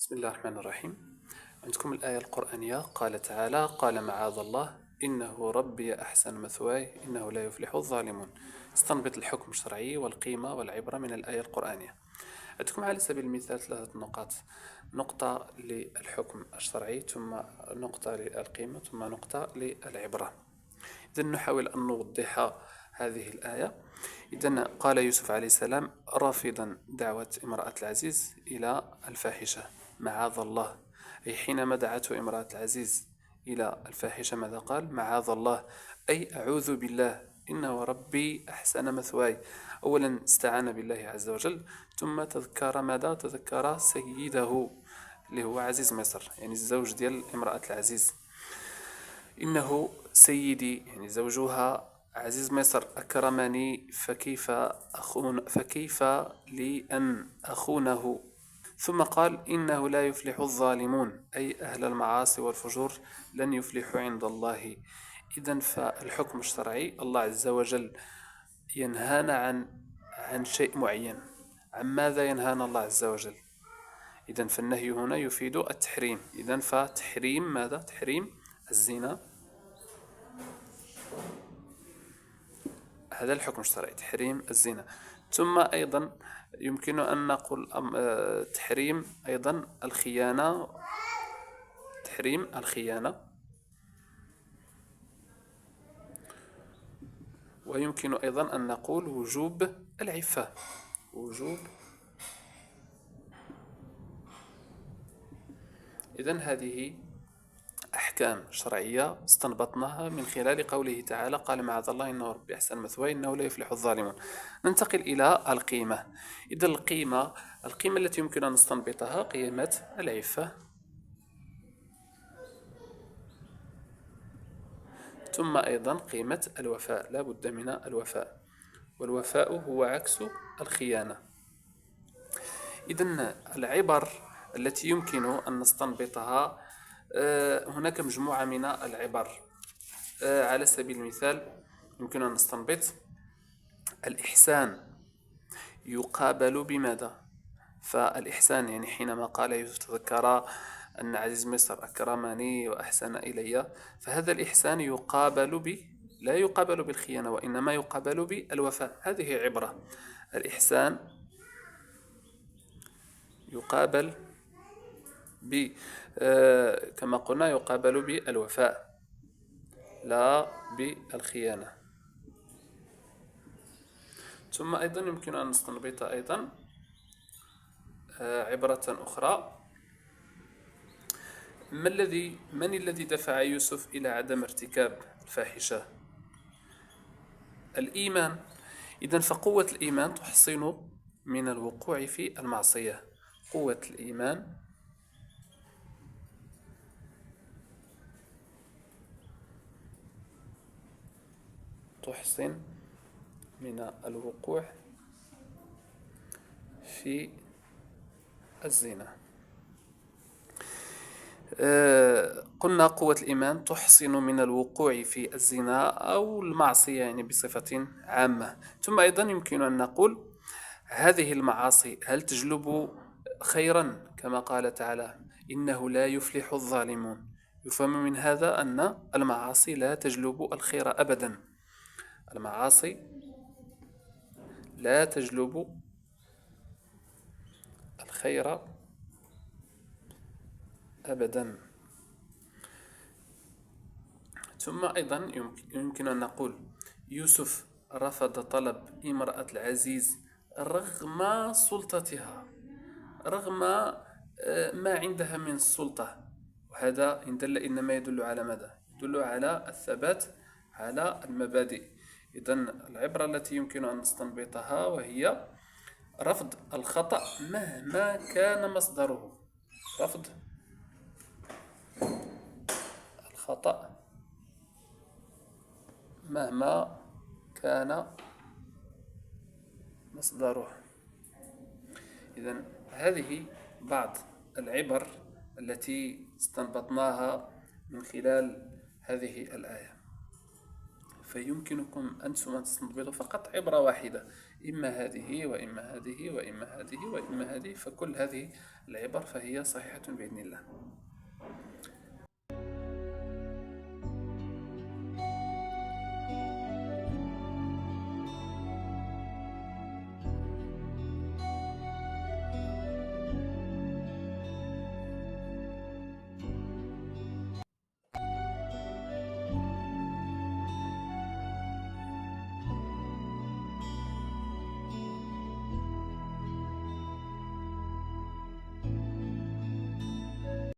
بسم الله الرحمن الرحيم. عندكم الآية القرآنية قال تعالى: قال معاذ الله إنه ربي أحسن مثواي إنه لا يفلح الظالمون. استنبط الحكم الشرعي والقيمة والعبرة من الآية القرآنية. عندكم على سبيل المثال 3 نقاط: نقطة للحكم الشرعي، ثم نقطة للقيمة، ثم نقطة للعبرة. إذا نحاول أن نوضح هذه الآية. إذا قال يوسف عليه السلام رافضا دعوة امرأة العزيز إلى الفاحشة: معاذ الله. أي حينما دعته امرأة العزيز إلى الفاحشة ماذا قال؟ معاذ الله، أي أعوذ بالله، إنه ربي أحسن مثواي. أولا استعان بالله عز وجل، ثم تذكر ماذا؟ تذكر سيده اللي هو عزيز مصر، يعني الزوج ديال امرأة العزيز. إنه سيدي، يعني زوجها عزيز مصر، أكرمني فكيف لي أن أخونه. ثم قال إنه لا يفلح الظالمون، أي أهل المعاصي والفجور لن يفلحوا عند الله. إذن فالحكم الشرعي الله عز وجل ينهانا عن شيء معين. عن ماذا ينهانا الله عز وجل؟ إذن فالنهي هنا يفيد التحريم. إذن فتحريم ماذا؟ تحريم الزنا، هذا الحكم الشرعي، تحريم الزنا. ثم أيضا يمكن أن نقول تحريم أيضا الخيانة، تحريم الخيانة. ويمكن أيضا أن نقول وجوب العفة، وجوب. إذن هذه أحكام شرعية استنبطناها من خلال قوله تعالى: قال معاذ الله إنه ربي أحسن مثواي إنه لا يفلح الظالمون. ننتقل إلى القيمة. إذا القيمة التي يمكن أن نستنبطها قيمة العفة، ثم أيضا قيمة الوفاء، لا بد من الوفاء، والوفاء هو عكس الخيانة. إذن العبر التي يمكن أن نستنبطها، هناك مجموعة من العبر. على سبيل المثال يمكن أن نستنبط الإحسان يقابل بماذا؟ فالإحسان يعني حينما قال يوسف تذكر أن عزيز مصر أكرمني وأحسن إلي، فهذا الإحسان لا يقابل بالخيانة، وإنما يقابل بالوفاء. هذه عبرة. الإحسان يقابل كما قلنا يقابل بالوفاء لا بالخيانة. ثم أيضا يمكن أن نستنبط أيضا عبرة أخرى. من الذي دفع يوسف إلى عدم ارتكاب الفاحشة؟ الإيمان. إذن فقوة الإيمان تحصن من الوقوع في المعصية. قوة الإيمان تحصن من الوقوع في الزنا. قلنا قوة الإيمان تحصن من الوقوع في الزنا أو المعصية يعني بصفة عامة. ثم أيضا يمكن أن نقول هذه المعاصي هل تجلب خيرا؟ كما قال تعالى: إنه لا يفلح الظالمون. يفهم من هذا أن المعاصي لا تجلب الخير أبدا. المعاصي لا تجلب الخير أبدا. ثم أيضا يمكن أن نقول يوسف رفض طلب امرأة العزيز رغم سلطتها، رغم ما عندها من السلطة. وهذا إن دل إنما يدل على ماذا؟ يدل على الثبات على المبادئ. إذن العبرة التي يمكن أن نستنبطها وهي رفض الخطأ مهما كان مصدره. رفض الخطأ مهما كان مصدره. إذن هذه بعض العبر التي استنبطناها من خلال هذه الآية. فيمكنكم أنتم أن تستنبطوا فقط عبرة واحدة. إما هذه وإما هذه وإما هذه وإما هذه، فكل هذه العبر فهي صحيحة بإذن الله.